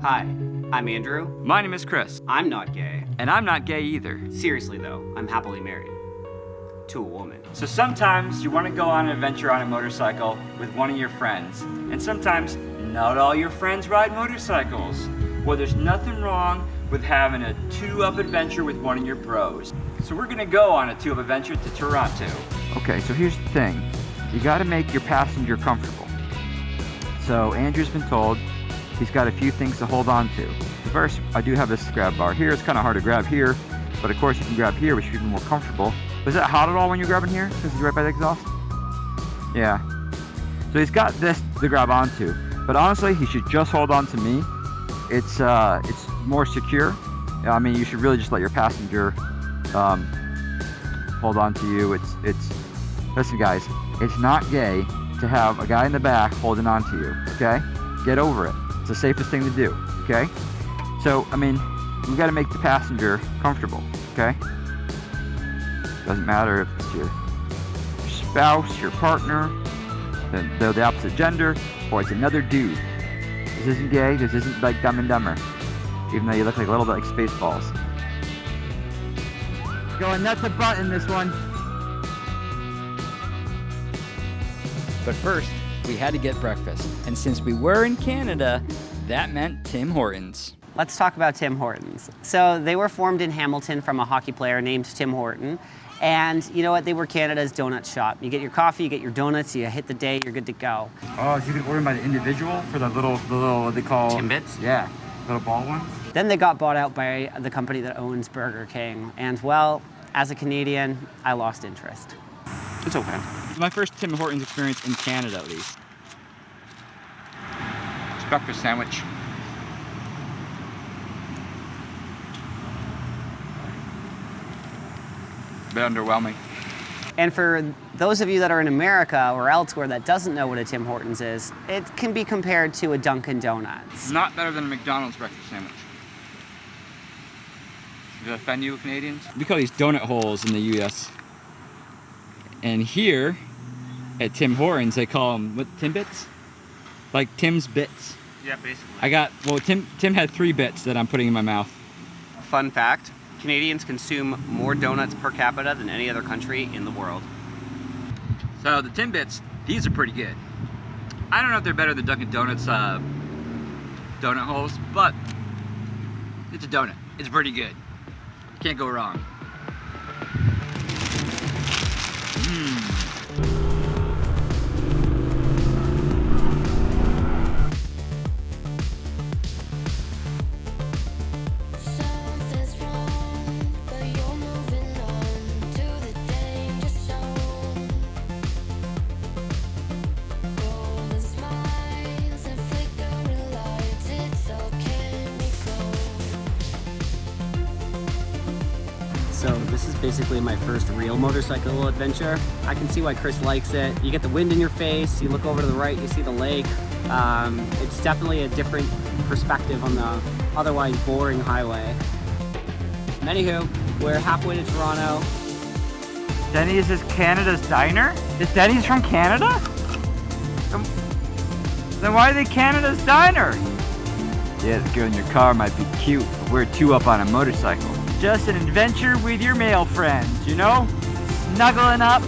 Hi, I'm Andrew. My name is Chris. I'm not gay. And I'm not gay either. Seriously though, I'm happily married. To a woman. So sometimes you want to go on an adventure on a motorcycle with one of your friends. And sometimes not all your friends ride motorcycles. Well, there's nothing wrong with having a two-up adventure with one of your bros. So we're gonna go on a two-up adventure to Toronto. Okay, so here's the thing. You gotta make your passenger comfortable. So Andrew's been told he's got a few things to hold on to. First, I do have this grab bar here. It's kind of hard to grab here, but of course you can grab here, which is even more comfortable. Was that hot at all when you're grabbing here? Because it's right by the exhaust? Yeah. So he's got this to grab onto, but honestly, he should just hold on to me. It's more secure. I mean, you should really just let your passenger hold on to you. Listen guys, it's not gay to have a guy in the back holding on to you, okay? Get over it. It's the safest thing to do, okay? So, I mean, you gotta make the passenger comfortable, okay? Doesn't matter if it's your spouse, your partner, they're the opposite gender, or it's another dude. This isn't gay, this isn't like Dumb and Dumber. Even though you look like a little bit like Spaceballs. Going nuts and butt in this one. But first, we had to get breakfast. And since we were in Canada, that meant Tim Hortons. Let's talk about Tim Hortons. So they were formed in Hamilton from a hockey player named Tim Horton. And you know what? They were Canada's donut shop. You get your coffee, you get your donuts, you hit the day, you're good to go. Oh, so you can order them by the individual for the little what they call Timbits? Yeah, little ball ones. Then they got bought out by the company that owns Burger King. And well, as a Canadian, I lost interest. It's okay. It's my first Tim Hortons experience in Canada, at least. It's breakfast sandwich. A bit underwhelming. And for those of you that are in America or elsewhere that doesn't know what a Tim Hortons is, it can be compared to a Dunkin' Donuts. Not better than a McDonald's breakfast sandwich. Does that offend you, Canadians? We call these donut holes in the U.S. And here at Tim Hortons, they call them, what, Timbits? Like Tim's Bits. Yeah, basically. Tim had 3 bits that I'm putting in my mouth. Fun fact, Canadians consume more donuts per capita than any other country in the world. So the Timbits, these are pretty good. I don't know if they're better than Dunkin' Donuts donut holes, but it's a donut. It's pretty good. Can't go wrong. So this is basically my first real motorcycle adventure. I can see why Chris likes it. You get the wind in your face, you look over to the right, you see the lake. It's definitely a different perspective on the otherwise boring highway. Anywho, we're halfway to Toronto. Denny's is Canada's diner? Is Denny's from Canada? Then why are they Canada's diner? Yeah, the girl in your car might be cute, but we're 2 up on a motorcycle. Just an adventure with your male friends, you know? Snuggling up.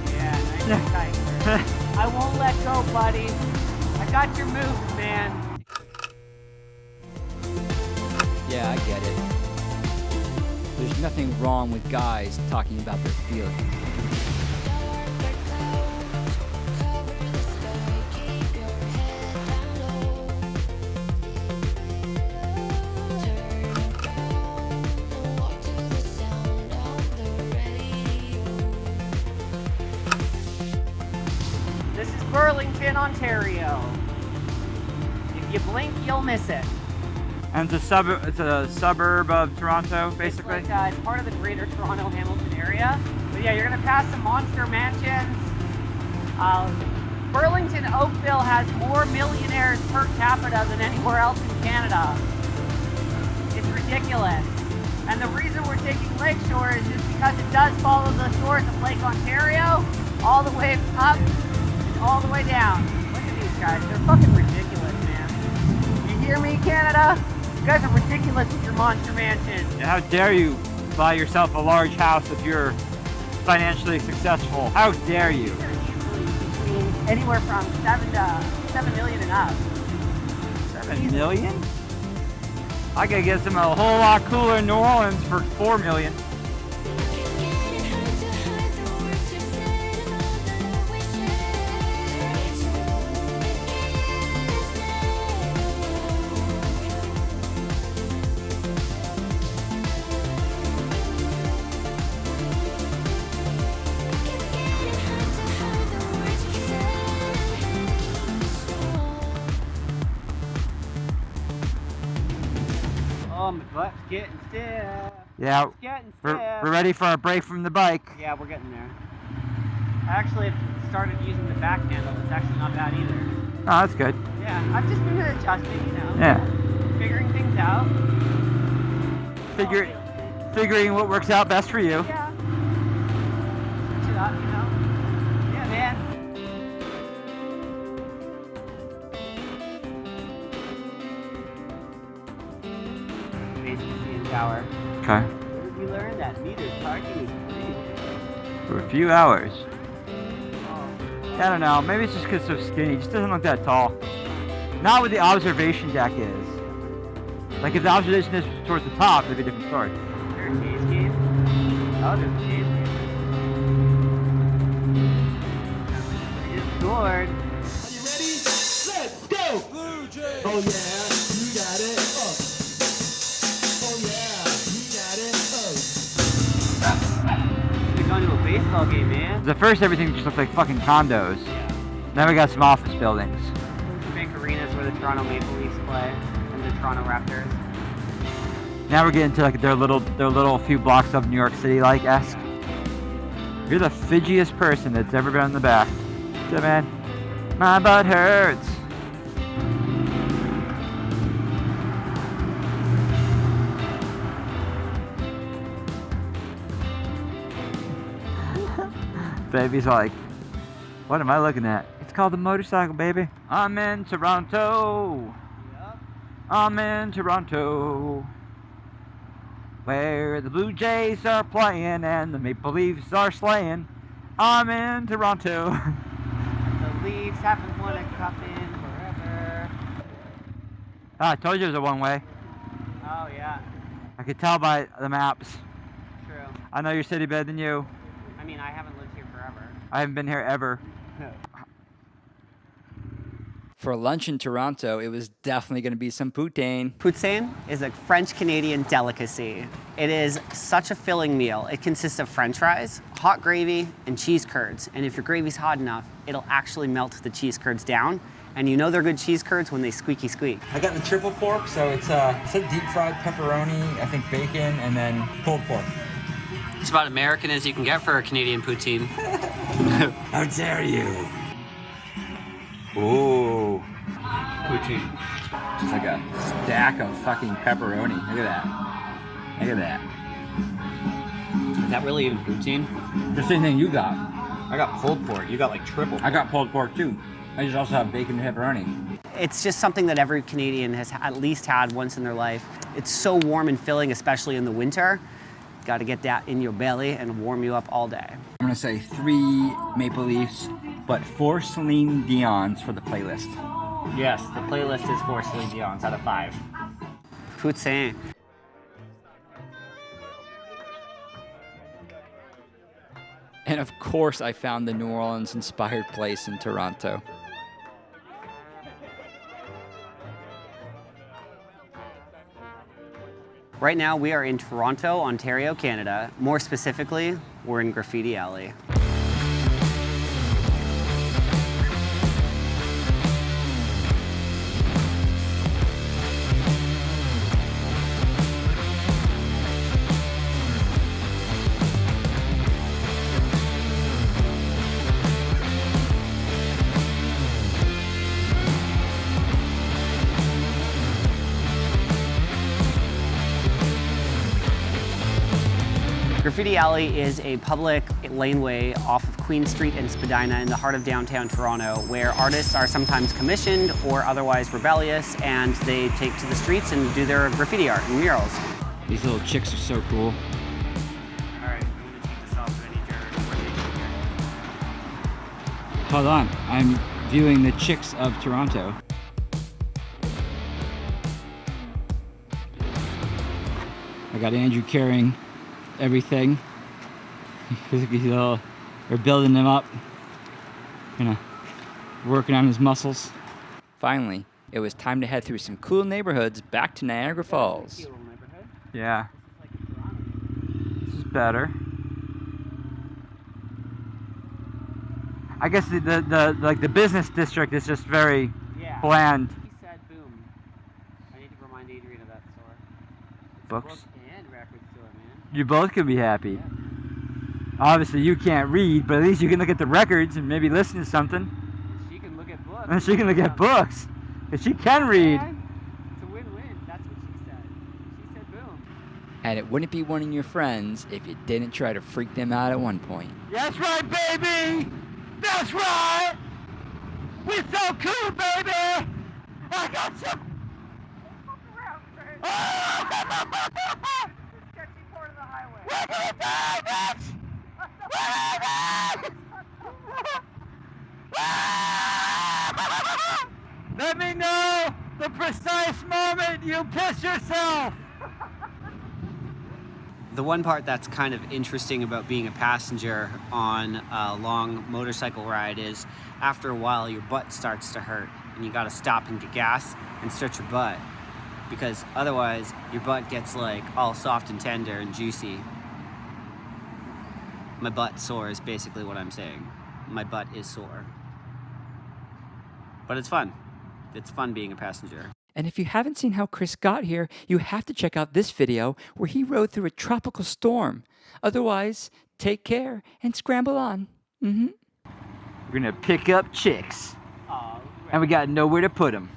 Yeah, nice and tight. I won't let go, buddy. I got your moves, man. Yeah, I get it. There's nothing wrong with guys talking about their feelings. This is Burlington, Ontario. If you blink, you'll miss it. And it's a suburb of Toronto, basically? It's like, it's part of the greater Toronto, Hamilton area. But yeah, you're gonna pass some monster mansions. Burlington, Oakville has more millionaires per capita than anywhere else in Canada. It's ridiculous. And the reason we're taking Lakeshore is just because it does follow the shores of Lake Ontario, all the way up and all the way down. Look at these guys, they're fucking ridiculous, man. You hear me, Canada? You guys are ridiculous with your monster mansions. And how dare you buy yourself a large house if you're financially successful? How dare you? They're usually between anywhere from 7 million and up. 7 million? I could get some a whole lot cooler in New Orleans for 4 million. Oh, my butt's getting stiff. Yeah, It's getting we're stiff. ready for a break from the bike. Yeah, we're getting there. I actually started using the back handle. It's actually not bad either. Oh, that's good. Yeah, I've just been adjusting, you know. Yeah. Figuring things out. Figuring what works out best for you. Yeah. Switch it up, you know. Yeah, man. Basic CN Tower. Okay. Where did you learn that metered parking is free? For a few hours. Oh. I don't know. Maybe it's just because it's so skinny. He just doesn't look that tall. Not what the observation deck is. Like if the observation is towards the top, it'd be a different story. Is there a chase game? Oh, there's a chase game. They just scored. Are you ready? Let's go! Blue Jays! Oh yeah, you got it. Oh yeah, you got it. We're going to a baseball game, man. At first, everything just looked like fucking condos. Yeah. Then we got some office buildings. Big arenas where the Toronto Maple Leafs play and the Toronto Raptors. Now we're getting to like their little few blocks of New York City like esque. You're the fidgiest person that's ever been in the back. Yeah, man. My butt hurts. Baby's like, what am I looking at? It's called the motorcycle, baby. I'm in Toronto. Yep. I'm in Toronto, where the Blue Jays are playing and the Maple Leafs are slaying. I'm in Toronto. The Leafs haven't won a cup in forever. I told you it was a one-way. Oh, yeah. I could tell by the maps. True. I know your city better than you. I mean, I haven't lived here forever. I haven't been here ever. For lunch in Toronto, it was definitely going to be some poutine. Poutine is a French-Canadian delicacy. It is such a filling meal. It consists of French fries, hot gravy, and cheese curds. And if your gravy's hot enough, it'll actually melt the cheese curds down. And you know they're good cheese curds when they squeaky squeak. I got the triple pork, so it's a deep fried pepperoni, I think bacon, and then pulled pork. It's about American as you can get for a Canadian poutine. How dare you? Ooh. Poutine. It's like a stack of fucking pepperoni. Look at that. Look at that. Is that really even poutine? The same thing you got. I got pulled pork. You got like triple. I got pulled pork too. I just also have bacon and pepperoni. It's just something that every Canadian has at least had once in their life. It's so warm and filling, especially in the winter. Got to get that in your belly and warm you up all day. I'm gonna say 3 Maple Leafs, but 4 Celine Dion's for the playlist. Yes, the playlist is 4 Celine Dion's out of 5. Poutine. And of course, I found the New Orleans-inspired place in Toronto. Right now, we are in Toronto, Ontario, Canada. More specifically, we're in Graffiti Alley. Graffiti Alley is a public laneway off of Queen Street and Spadina in the heart of downtown Toronto, where artists are sometimes commissioned or otherwise rebellious, and they take to the streets and do their graffiti art and murals. These little chicks are so cool. All right, I'm gonna take this off so I need your Hold on, I'm viewing the chicks of Toronto. I got Andrew carrying everything. We're building him up. Working on his muscles. Finally, it was time to head through some cool neighborhoods back to Niagara Falls. Yeah. This is better. I guess the business district is just very bland. He said boom. I need to remind Adrian of that store. Books. And record store, man. You both can be happy. Obviously you can't read, but at least you can look at the records and maybe listen to something. She can look at books. And she can look at books. Because she can read. It's a win-win. That's what she said. She said boom. And it wouldn't be one of your friends if you didn't try to freak them out at one point. That's right, baby! That's right! We're so cool, baby! I got you! Sketchy part of the highway. We're gonna die, bitch! Let me know the precise moment you piss yourself! The one part that's kind of interesting about being a passenger on a long motorcycle ride is after a while your butt starts to hurt and you gotta stop and get gas and stretch your butt, because otherwise your butt gets like all soft and tender and juicy. My butt sore is basically what I'm saying. My butt is sore. But it's fun. It's fun being a passenger. And if you haven't seen how Chris got here, you have to check out this video where he rode through a tropical storm. Otherwise, take care and scramble on. We're gonna pick up chicks. And we got nowhere to put them.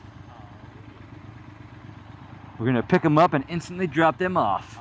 We're gonna pick them up and instantly drop them off.